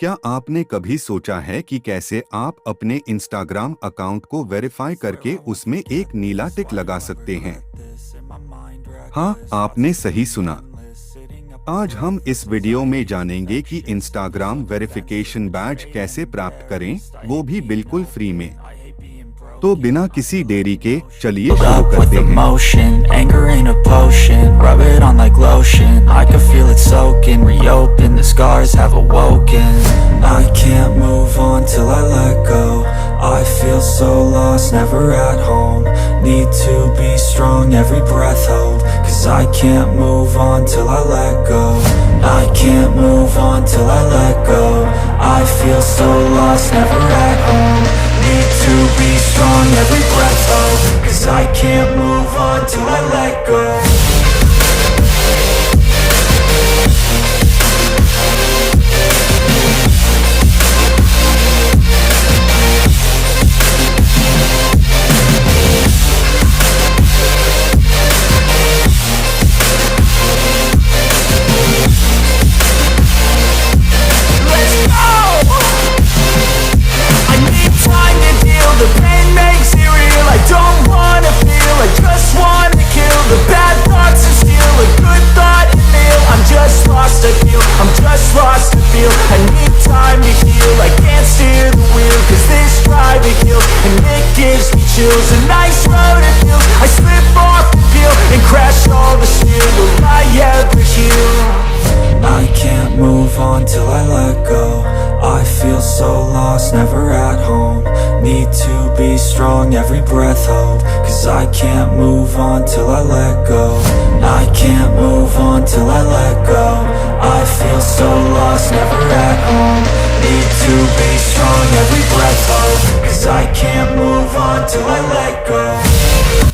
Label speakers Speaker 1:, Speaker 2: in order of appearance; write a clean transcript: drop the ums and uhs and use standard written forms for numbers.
Speaker 1: क्या आपने कभी सोचा है कि कैसे आप अपने इंस्टाग्राम अकाउंट को वेरीफाई करके उसमें एक नीला टिक लगा सकते हैं? हाँ, आपने सही सुना। आज हम इस वीडियो में जानेंगे कि इंस्टाग्राम वेरिफिकेशन बैज कैसे प्राप्त करें, वो भी बिल्कुल फ्री में। तो बिना किसी देरी के चलिए शुरू करते हैं।
Speaker 2: Emotion, anger ain't a potion. Rub it on like lotion. I can feel it soaking. Reopen, the scars have awoken. I can't move on till I let go. I feel so lost, never at home. Need to be strong, every breath hold. Cause I can't move on till I let go. I can't move on till I let go. I feel so lost, never at home. Need to be strong, every breath hold. Cause I can't move on till I let go. The pain makes it real. I don't wanna feel, I just wanna kill the bad thoughts and steal a good thought and feel. I'm just lost, I feel, I'm just lost to feel. I need time to heal, I can't steer the wheel. Cause this drive to kill, and it gives me chills. A nice road it feels, I slip off the peel and crash all the steel. Will I ever heal? I can't move on till I let go. I feel so lost, never at home. Need to be strong, every breath hold. Cause I can't move on till I let go. I can't move on till I let go. I feel so lost, never at home. Need to be strong, every breath hold. Cause I can't move on till I let go.